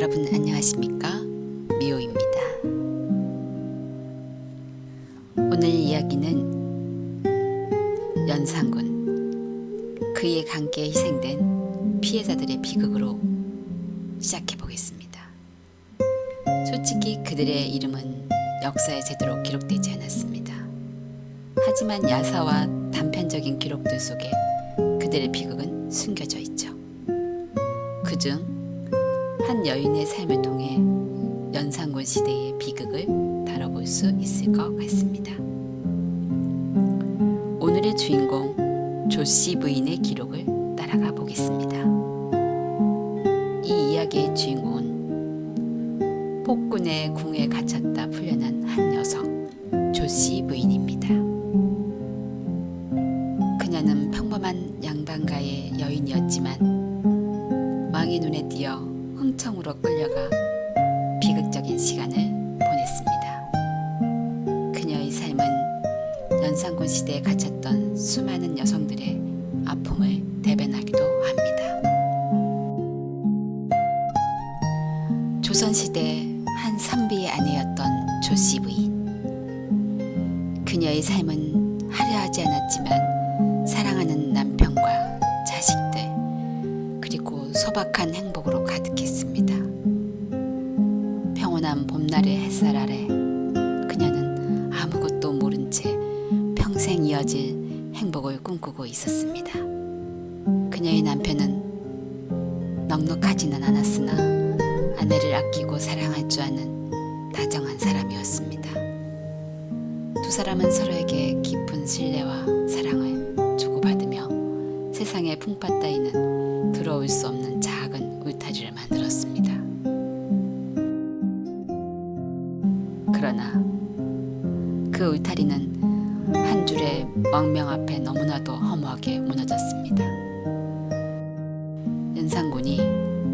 여러분 안녕하십니까? 미호입니다. 오늘 이야기는 연산군, 그의 관계에 희생된 피해자들의 비극으로 시작해 보겠습니다. 솔직히 그들의 이름은 역사에 제대로 기록되지 않았습니다. 하지만 야사와 단편적인 기록들 속에 그들의 비극은 숨겨져 있죠. 그중 한 여인의 삶을 통해 연산군 시대의 비극을 다뤄볼 수 있을 것 같습니다. 오늘의 주인공 조씨 부인의 기록을 따라가 보겠습니다. 이 이야기의 주인공은 폭군의 궁에 갇혔다 풀려난 한 여성 조씨 부인입니다. 그녀는 평범한 양반가의 여인이었지만 왕의 눈에 띄어 흥청으로 끌려가 비극적인 시간을 보냈습니다. 그녀의 삶은 연산군 시대에 갇혔던 수많은 여성들의 아픔을 대변하기도 합니다. 조선시대 한 선비의 아내였던 조씨 부인. 그녀의 삶은 화려하지 않았지만 사랑하는 남편과 자식들, 그리고 소박한 행복으로 가득했습니다. 평온한 봄날의 햇살 아래 그녀는 아무것도 모른 채 평생 이어질 행복을 꿈꾸고 있었습니다. 그녀의 남편은 넉넉하지는 않았으나 아내를 아끼고 사랑할 줄 아는 다정한 사람이었습니다. 두 사람은 서로에게 깊은 신뢰와 사랑을 주고받으며 세상의 풍파 따위는 들어올 수 없는 작은 울타리를 만들었습니다. 그러나 그 울타리는 한 줄의 왕명 앞에 너무나도 허무하게 무너졌습니다. 연산군이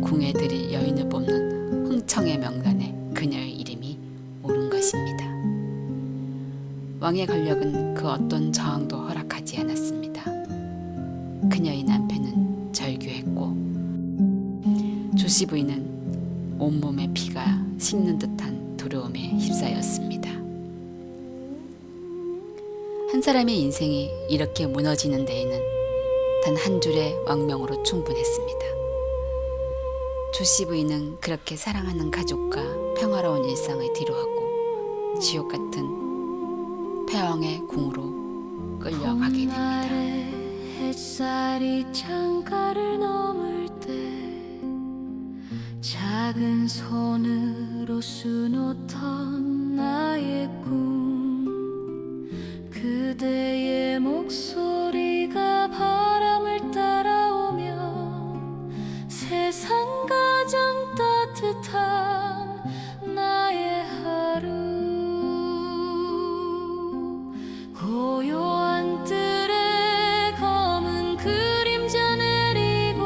궁에 들일 여인을 뽑는 흥청의 명단에 그녀의 이름이 오른 것입니다. 왕의 권력은 그 어떤 저항도 허락하지 않았습니다. 그녀의 남편은 절규했고 조씨 부인은 온몸에 피가 식는 듯한 두려움에 휩싸였습니다. 한 사람의 인생이 이렇게 무너지는 데에는 단 한 줄의 왕명으로 충분했습니다. 조씨 부인은 그렇게 사랑하는 가족과 평화로운 일상을 뒤로하고 지옥 같은 폐왕의 궁으로 끌려가게 됩니다. 햇살이 창가를 넘을 때 작은 손으로 수놓던 나의 꿈, 그대의 목소리가 바람을 따라오며 세상 가장 따뜻한 나의 하루, 고요한 뜰에 검은 그림자 내리고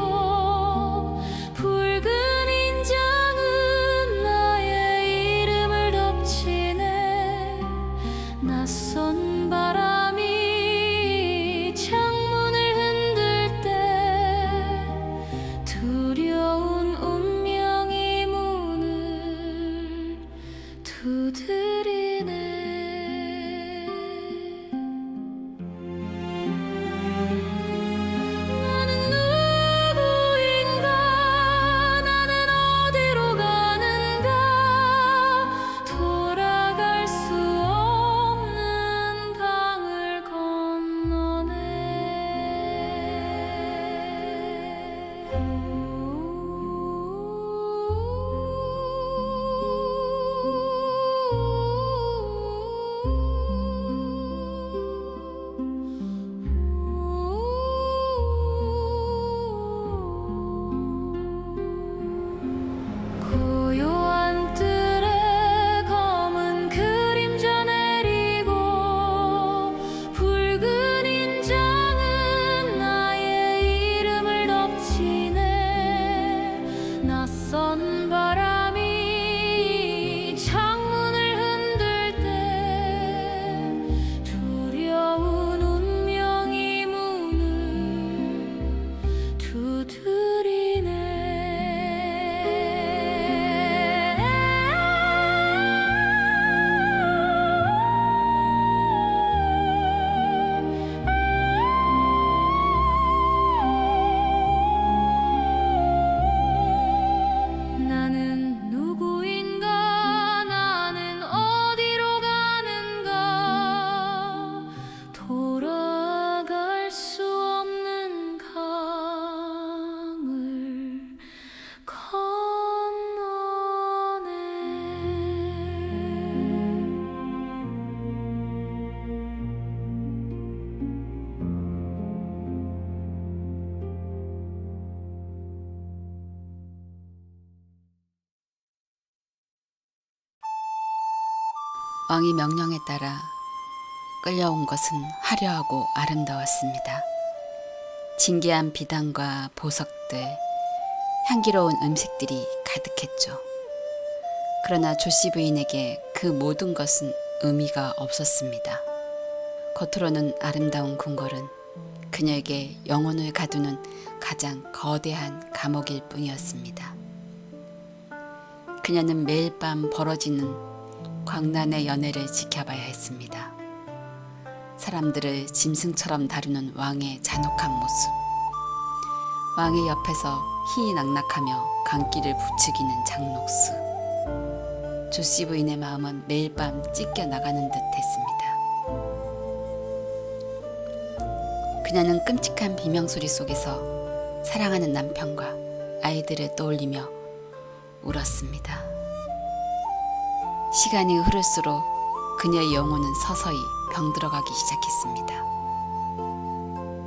붉은 인장은 나의 이름을 덮치네. 낯선 바람이 왕의 명령에 따라 끌려온 것은 화려하고 아름다웠습니다. 진귀한 비단과 보석들, 향기로운 음식들이 가득했죠. 그러나 조씨 부인에게 그 모든 것은 의미가 없었습니다. 겉으로는 아름다운 궁궐은 그녀에게 영혼을 가두는 가장 거대한 감옥일 뿐이었습니다. 그녀는 매일 밤 벌어지는 광란의 연애를 지켜봐야 했습니다. 사람들을 짐승처럼 다루는 왕의 잔혹한 모습, 왕의 옆에서 희희낙낙하며 강기를 부추기는 장녹스. 조씨 부인의 마음은 매일 밤 찢겨 나가는 듯 했습니다. 그녀는 끔찍한 비명소리 속에서 사랑하는 남편과 아이들을 떠올리며 울었습니다. 시간이 흐를수록 그녀의 영혼은 서서히 병들어가기 시작했습니다.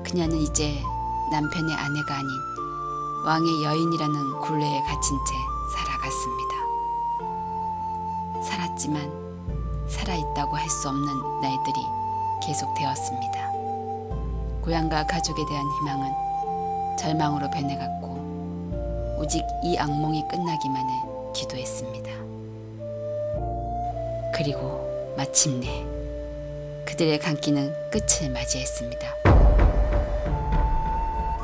그녀는 이제 남편의 아내가 아닌 왕의 여인이라는 굴레에 갇힌 채 살아갔습니다. 살았지만 살아있다고 할 수 없는 날들이 계속되었습니다. 고향과 가족에 대한 희망은 절망으로 변해갔고 오직 이 악몽이 끝나기만을 기도했습니다. 그리고 마침내 그들의 강기는 끝을 맞이했습니다.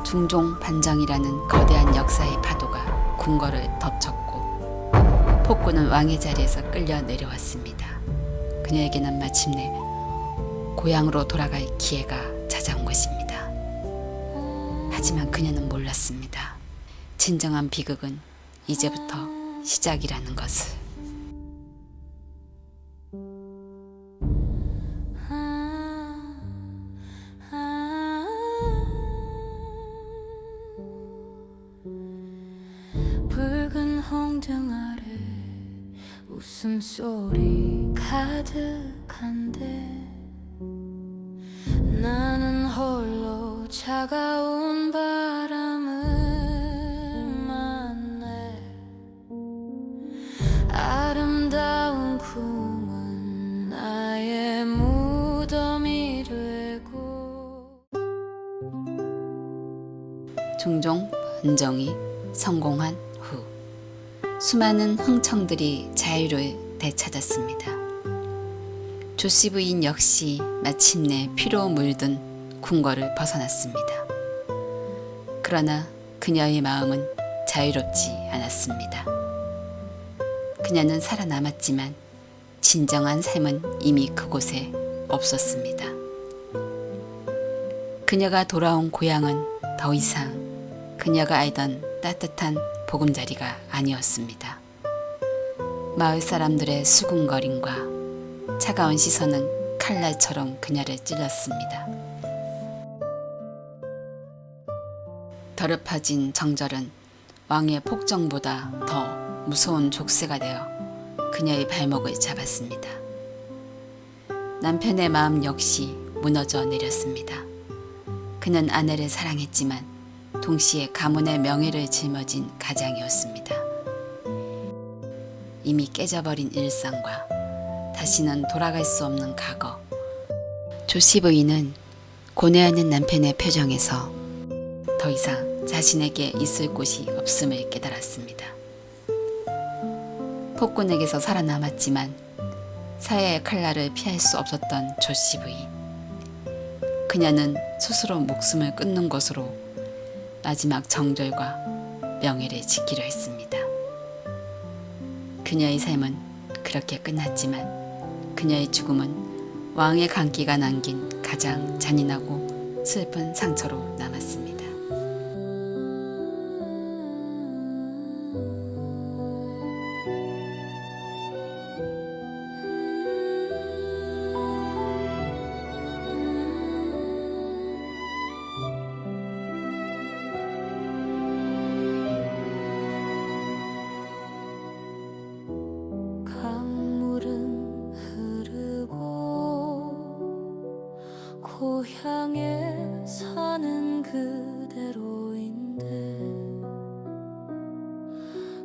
중종 반정이라는 거대한 역사의 파도가 궁궐을 덮쳤고 폭군은 왕의 자리에서 끌려 내려왔습니다. 그녀에게는 마침내 고향으로 돌아갈 기회가 찾아온 것입니다. 하지만 그녀는 몰랐습니다. 진정한 비극은 이제부터 시작이라는 것을. 붉은 홍등 아래 웃음소리 가득한데 나는 홀로 차가운 바람을 만내 아름다운 꿈은 나의 무덤이 되고. 중종 반정이 성공한 후 수많은 흥청들이 자유를 되찾았습니다. 조씨 부인 역시 마침내 피로 물든 궁궐을 벗어났습니다. 그러나 그녀의 마음은 자유롭지 않았습니다. 그녀는 살아남았지만 진정한 삶은 이미 그곳에 없었습니다. 그녀가 돌아온 고향은 더 이상 그녀가 알던 따뜻한 보금자리가 아니었습니다. 마을 사람들의 수군거림과 차가운 시선은 칼날처럼 그녀를 찔렀습니다. 더럽혀진 정절은 왕의 폭정보다 더 무서운 족쇄가 되어 그녀의 발목을 잡았습니다. 남편의 마음 역시 무너져 내렸습니다. 그는 아내를 사랑했지만 동시에 가문의 명예를 짊어진 가장이었습니다. 이미 깨져버린 일상과 다시는 돌아갈 수 없는 과거. 조씨 부인은 고뇌하는 남편의 표정에서 더 이상 자신에게 있을 곳이 없음을 깨달았습니다. 폭군에게서 살아남았지만 사회의 칼날을 피할 수 없었던 조씨 부인. 그녀는 스스로 목숨을 끊는 것으로 마지막 정절과 명예를 지키려 했습니다. 그녀의 삶은 그렇게 끝났지만 그녀의 죽음은 왕의 강기가 남긴 가장 잔인하고 슬픈 상처로 남았습니다. 강물은 흐르고 고향에 사는 그대로인데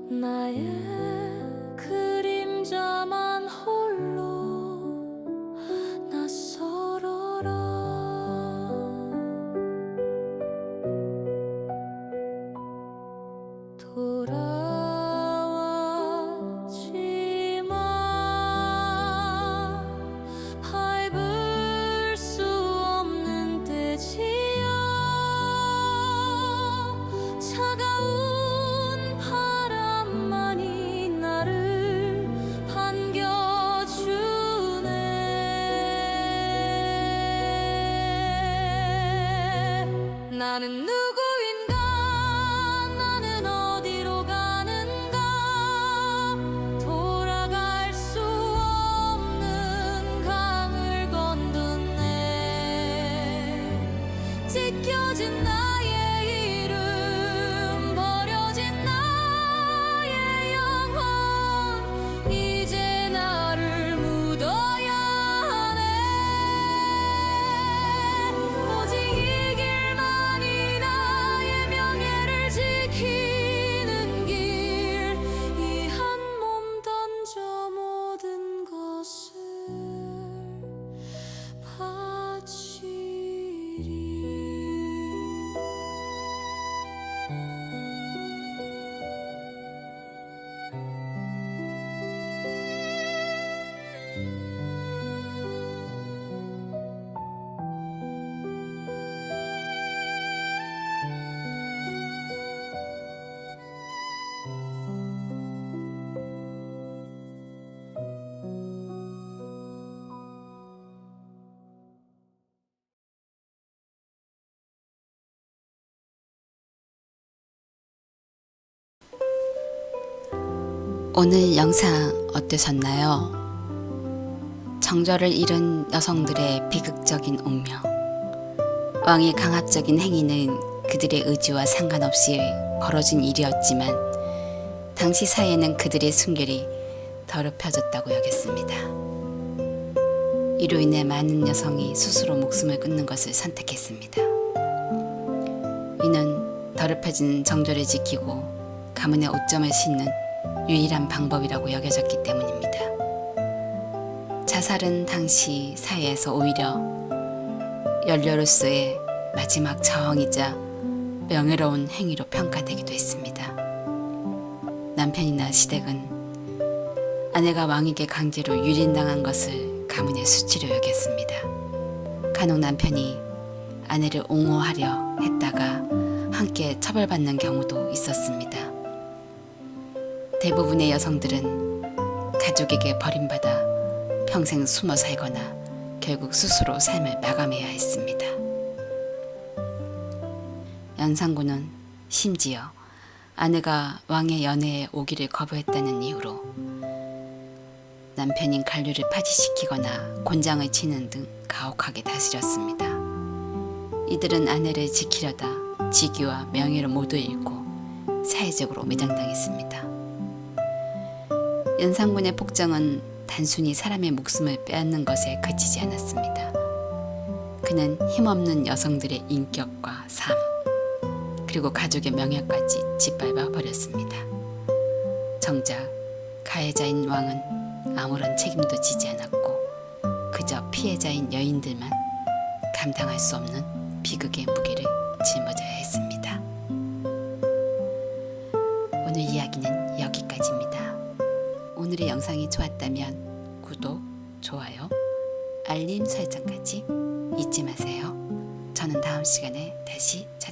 나의 그림자만 홀로 나는 누구인가 나는 어디로 가는가 돌아갈 수 없는 강을 건넜네 찢겨진 나의 이름 버려진 나의 영혼 이제 나를 묻어야 하네 오직 이 길만이 나의 명예를 지키는 길 이 한 몸 던져 모든 것을 바치리 오늘 영상 어떠셨나요? 정절을 잃은 여성들의 비극적인 운명. 왕의 강압적인 행위는 그들의 의지와 상관없이 벌어진 일이었지만 당시 사회는 그들의 순결이 더럽혀졌다고 여겼습니다. 이로 인해 많은 여성이 스스로 목숨을 끊는 것을 선택했습니다. 이는 더럽혀진 정절을 지키고 가문의 오점을 싣는 유일한 방법이라고 여겨졌기 때문입니다. 자살은 당시 사회에서 오히려 연료로서의 마지막 저항이자 명예로운 행위로 평가되기도 했습니다. 남편이나 시댁은 아내가 왕에게 강제로 유린당한 것을 가문의 수치로 여겼습니다. 간혹 남편이 아내를 옹호하려 했다가 함께 처벌받는 경우도 있었습니다. 대부분의 여성들은 가족에게 버림받아 평생 숨어 살거나 결국 스스로 삶을 마감해야 했습니다. 연산군은 심지어 아내가 왕의 연회에 오기를 거부했다는 이유로 남편인 간류를 파지시키거나 곤장을 치는 등 가혹하게 다스렸습니다. 이들은 아내를 지키려다 직위와 명예를 모두 잃고 사회적으로 매장당했습니다. 연산군의 폭정은 단순히 사람의 목숨을 빼앗는 것에 그치지 않았습니다. 그는 힘없는 여성들의 인격과 삶, 그리고 가족의 명예까지 짓밟아 버렸습니다. 정작 가해자인 왕은 아무런 책임도 지지 않았고 그저 피해자인 여인들만 감당할 수 없는 비극의 무게를 짊어져야 했습니다. 오늘 이야기는 여기까지입니다. 오늘의 영상이 좋았다면 구독, 좋아요, 알림 설정까지 잊지 마세요. 저는 다음 시간에 다시 찾아뵙겠습니다.